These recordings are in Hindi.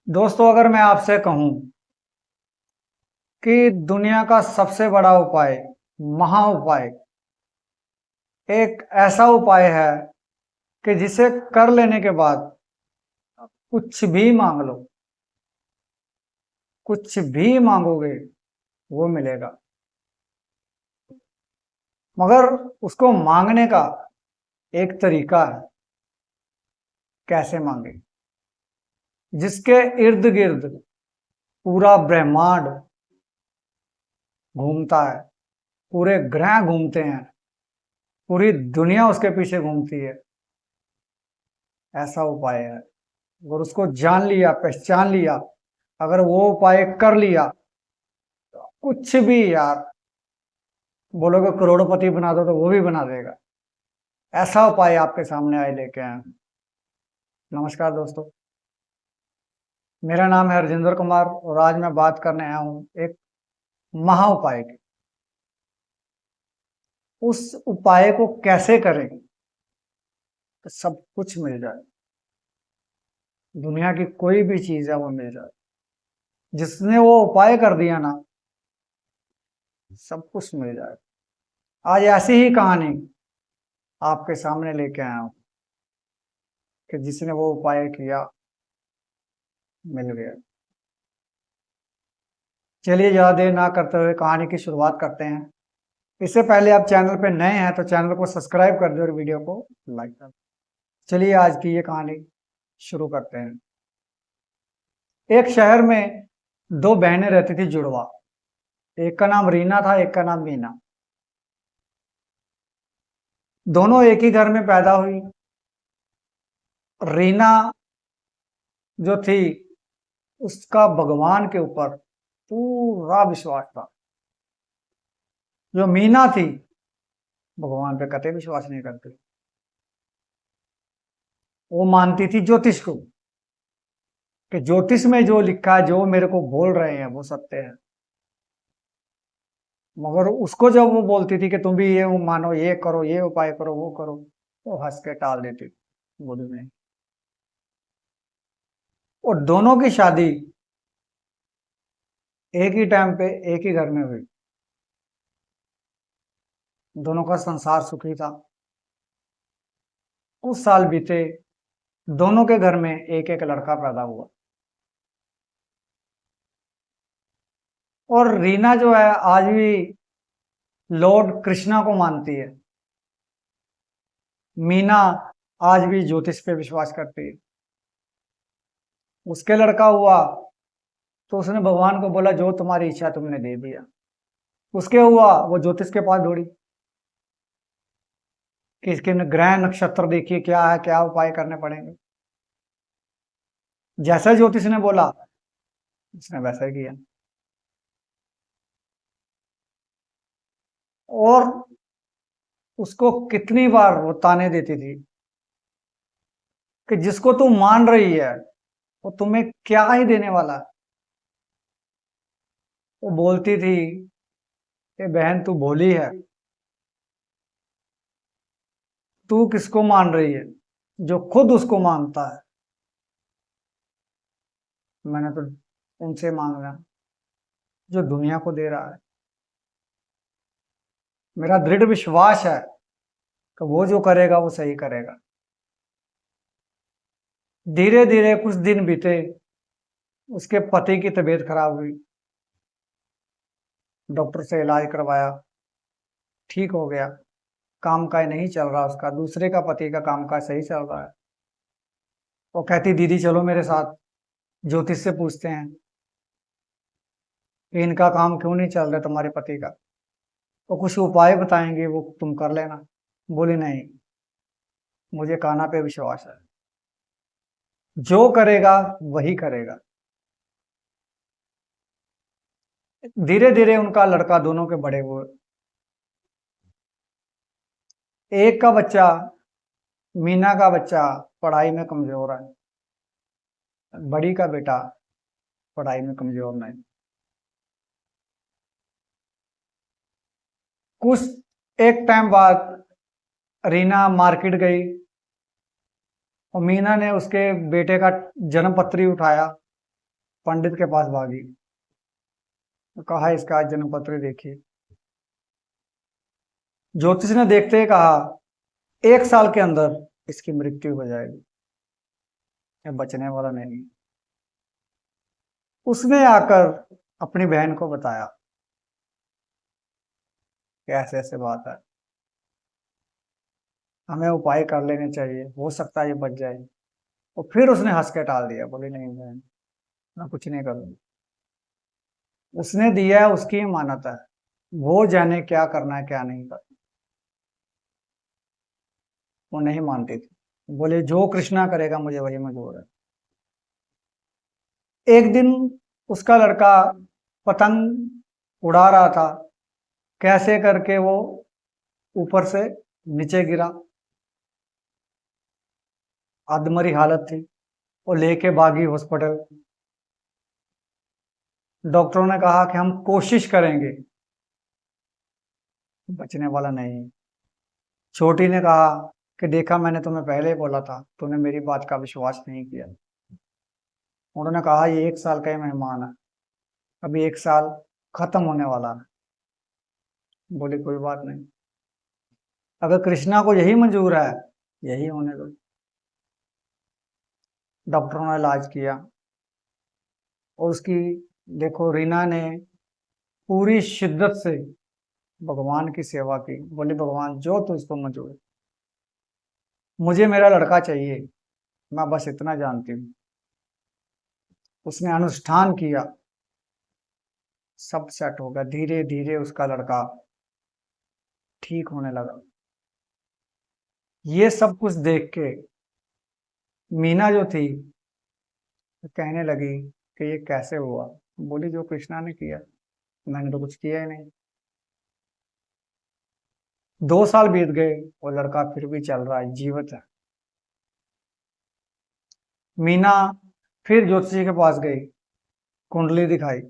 दोस्तों, अगर मैं आपसे कहूं कि दुनिया का सबसे बड़ा उपाय, महा उपाय, एक ऐसा उपाय है कि जिसे कर लेने के बाद कुछ भी मांग लो, कुछ भी मांगोगे वो मिलेगा। मगर उसको मांगने का एक तरीका है, कैसे मांगे। जिसके इर्द गिर्द पूरा ब्रह्मांड घूमता है, पूरे ग्रह घूमते हैं, पूरी दुनिया उसके पीछे घूमती है, ऐसा उपाय है। अगर उसको जान लिया, पहचान लिया, अगर वो उपाय कर लिया, तो कुछ भी यार, बोलोगे करोड़पति बना दो तो वो भी बना देगा। ऐसा उपाय आपके सामने आए लेके आए हैं। नमस्कार दोस्तों, मेरा नाम है हरजिंदर कुमार और आज मैं बात करने आया हूँ एक महा उपाय की। उस उपाय को कैसे करें तो सब कुछ मिल जाए, दुनिया की कोई भी चीज है वो मिल जाए। जिसने वो उपाय कर दिया ना, सब कुछ मिल जाए। आज ऐसी ही कहानी आपके सामने लेके आया हूं कि जिसने वो उपाय किया, मिल गया। चलिए ज्यादा देर ना करते हुए कहानी की शुरुआत करते हैं। इससे पहले आप चैनल पे नए हैं तो चैनल को सब्सक्राइब कर दो और वीडियो को लाइक कर दो। चलिए आज की ये कहानी शुरू करते हैं। एक शहर में दो बहनें रहती थी, जुड़वा। एक का नाम रीना था, एक का नाम मीना। दोनों एक ही घर में पैदा हुई। रीना जो थी, उसका भगवान के ऊपर पूरा विश्वास था। जो मीना थी, भगवान पे कतई विश्वास नहीं करती। वो मानती थी ज्योतिष को, कि ज्योतिष में जो लिखा है, जो मेरे को बोल रहे हैं वो सत्य है। मगर उसको जब वो बोलती थी कि तुम भी ये मानो, ये करो, ये उपाय करो, वो करो, तो हंस के टाल देती थी, बोली नहीं। और दोनों की शादी एक ही टाइम पे एक ही घर में हुई। दोनों का संसार सुखी था। कुछ साल बीते, दोनों के घर में एक एक लड़का पैदा हुआ। और रीना जो है आज भी लॉर्ड कृष्णा को मानती है। मीना आज भी ज्योतिष पे विश्वास करती है। उसके लड़का हुआ तो उसने भगवान को बोला, जो तुम्हारी इच्छा तुमने दे दिया। उसके हुआ, वो ज्योतिष के पास दौड़ी कि इसके ग्रह नक्षत्र देखिए क्या है, क्या उपाय करने पड़ेंगे। जैसा ज्योतिष ने बोला, उसने वैसा ही किया। और उसको कितनी बार वो ताने देती थी कि जिसको तू मान रही है वो तुम्हें क्या ही देने वाला है। वो बोलती थी कि बहन तू भोली है, तू किसको मान रही है, जो खुद उसको मानता है। मैंने तो उनसे मांगना जो दुनिया को दे रहा है। मेरा दृढ़ विश्वास है कि वो जो करेगा वो सही करेगा। धीरे धीरे कुछ दिन बीते, उसके पति की तबीयत खराब हुई। डॉक्टर से इलाज करवाया, ठीक हो गया। काम काज नहीं चल रहा उसका, दूसरे का पति का काम काज सही चल रहा है। वो कहती दीदी चलो मेरे साथ, ज्योतिष से पूछते हैं कि इनका काम क्यों नहीं चल रहा तुम्हारे पति का, वो कुछ उपाय बताएंगे, वो तुम कर लेना। बोली नहीं, मुझे कान्हा पे विश्वास है, जो करेगा वही करेगा। धीरे धीरे उनका लड़का, दोनों के बड़े हुए। एक का बच्चा, मीना का बच्चा, पढ़ाई में कमजोर है। बड़ी का बेटा पढ़ाई में कमजोर नहीं। कुछ एक टाइम बाद रीना मार्केट गई और मीना ने उसके बेटे का जन्म पत्री उठाया पंडित के पास भागी, तो कहा इसका जन्म पत्र देखिए। ज्योतिष ने देखते ही कहा 1 साल के अंदर इसकी मृत्यु हो जाएगी, ये बचने वाला नहीं। उसने आकर अपनी बहन को बताया कि ऐसे ऐसे बात है, हमें उपाय कर लेने चाहिए, हो सकता है ये बच जाए। और फिर उसने हंस के टाल दिया, बोली नहीं बहन, मैं कुछ नहीं करूंगी। उसने दिया है, उसकी अमानत है, वो जाने क्या करना है क्या नहीं करना। वो नहीं मानती थी, बोले जो कृष्णा करेगा मुझे वही मंजूर है। एक दिन उसका लड़का पतंग उड़ा रहा था, कैसे करके वो ऊपर से नीचे गिरा, अधमरी हालत थी, वो लेके भागी हॉस्पिटल। डॉक्टरों ने कहा कि हम कोशिश करेंगे, बचने वाला नहीं। छोटी ने कहा कि देखा, मैंने तुम्हें पहले ही बोला था, तूने मेरी बात का विश्वास नहीं किया। उन्होंने कहा ये 1 साल का ही मेहमान है, अभी 1 साल खत्म होने वाला है। बोली कोई बात नहीं, अगर कृष्णा को यही मंजूर है यही होने दो। डॉक्टरों ने इलाज किया और उसकी, देखो, रीना ने पूरी शिद्दत से भगवान की सेवा की। बोली भगवान जो तुझको मंजूर है, मुझे मेरा लड़का चाहिए, मैं बस इतना जानती हूँ। उसने अनुष्ठान किया, सब सेट हो गया। धीरे धीरे उसका लड़का ठीक होने लगा। ये सब कुछ देख के मीना जो थी कहने लगी कि ये कैसे हुआ। बोली जो कृष्णा ने किया, मैंने तो कुछ किया ही नहीं। 2 साल बीत गए और लड़का फिर भी चल रहा है, जीवित है। मीना फिर ज्योतिषी के पास गई, कुंडली दिखाई।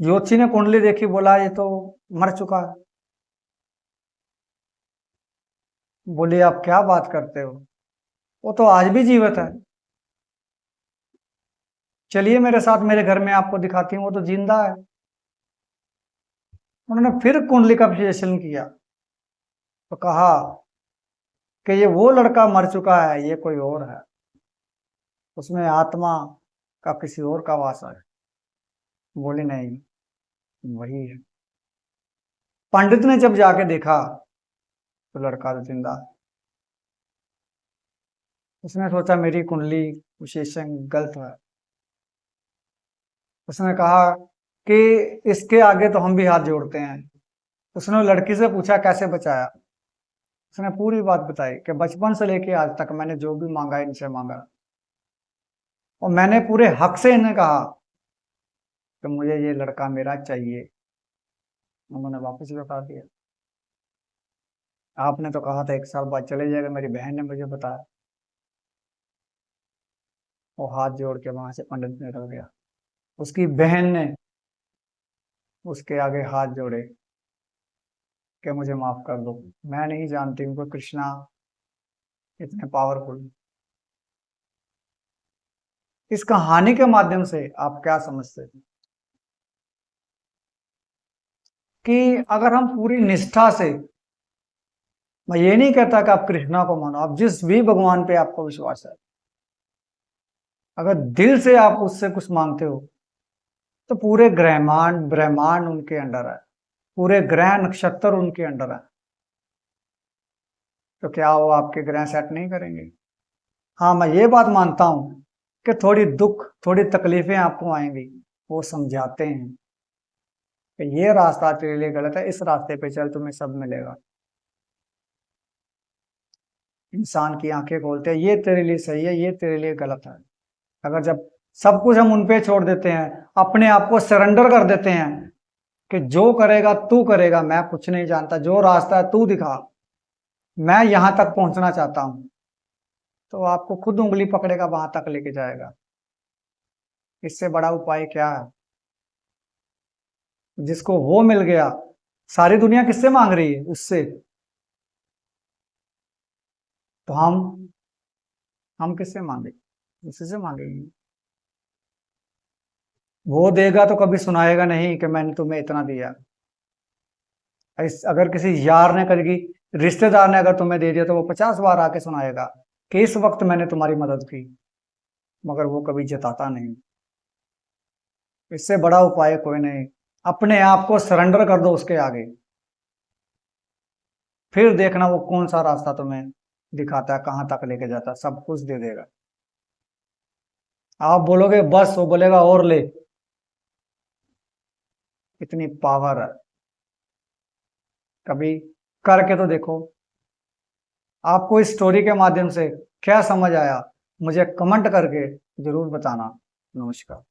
ज्योतिषी ने कुंडली देखी, बोला ये तो मर चुका है। बोली आप क्या बात करते हो, वो तो आज भी जीवित है। चलिए मेरे साथ, मेरे घर में आपको दिखाती हूँ, वो तो जिंदा है। उन्होंने फिर कुंडली का विश्लेषण किया तो कहा कि ये वो लड़का मर चुका है, ये कोई और है, उसमें आत्मा का किसी और का वास है। बोली नहीं, वही है। पंडित ने जब जाके देखा तो लड़का तो जिंदा है। उसने सोचा मेरी कुंडली विशेषण गलत है। उसने कहा कि इसके आगे तो हम भी हाथ जोड़ते हैं। उसने लड़की से पूछा कैसे बचाया। उसने पूरी बात बताई कि बचपन से लेके आज तक मैंने जो भी मांगा इनसे मांगा, और मैंने पूरे हक से इन्हें कहा कि मुझे ये लड़का मेरा चाहिए। उन्होंने वापस लौटा दिया। आपने तो कहा था 1 साल बाद चले जाएगा, मेरी बहन ने मुझे बताया। वो हाथ जोड़ के वहां से पंडित निकल गया। उसकी बहन ने उसके आगे हाथ जोड़े कि मुझे माफ कर दो, मैं नहीं जानती हूँ कि कृष्णा इतने पावरफुल। इस कहानी के माध्यम से आप क्या समझते हैं कि अगर हम पूरी निष्ठा से, मैं ये नहीं कहता कि आप कृष्णा को मानो, आप जिस भी भगवान पे आपको विश्वास है, अगर दिल से आप उससे कुछ मांगते हो तो पूरे ब्रह्मांड ब्रह्मांड उनके अंडर है, पूरे ग्रह नक्षत्र उनके अंडर है। तो क्या वो आपके ग्रह सेट नहीं करेंगे? हाँ, मैं ये बात मानता हूं कि थोड़ी दुख, थोड़ी तकलीफें आपको आएंगी, वो समझाते हैं कि ये रास्ता तेरे लिए गलत है, इस रास्ते पे चल, तुम्हें सब मिलेगा। इंसान की आंखें खोलते हैं, ये तेरे लिए सही है, ये तेरे लिए गलत है। अगर जब सब कुछ हम उन पे छोड़ देते हैं, अपने आप को सरेंडर कर देते हैं कि जो करेगा तू करेगा, मैं कुछ नहीं जानता, जो रास्ता है तू दिखा, मैं यहां तक पहुंचना चाहता हूं, तो आपको खुद उंगली पकड़ेगा, वहां तक लेके जाएगा। इससे बड़ा उपाय क्या है? जिसको वो मिल गया, सारी दुनिया किससे मांग रही है? उससे। तो हम किससे मांगे? उसी से मांगेंगे। वो देगा तो कभी सुनाएगा नहीं कि मैंने तुम्हें इतना दिया। अगर किसी यार ने कभी, रिश्तेदार ने अगर तुम्हें दे दिया तो वो 50 बार आके सुनाएगा कि इस वक्त मैंने तुम्हारी मदद की, मगर वो कभी जताता नहीं। इससे बड़ा उपाय कोई नहीं। अपने आप को सरेंडर कर दो उसके आगे, फिर देखना वो कौन सा रास्ता तुम्हें दिखाता है, कहां तक लेके जाता है, सब कुछ दे देगा। आप बोलोगे बस, वो बोलेगा और ले। इतनी पावर है। कभी करके तो देखो। आपको इस स्टोरी के माध्यम से क्या समझ आया, मुझे कमेंट करके जरूर बताना। नमस्कार।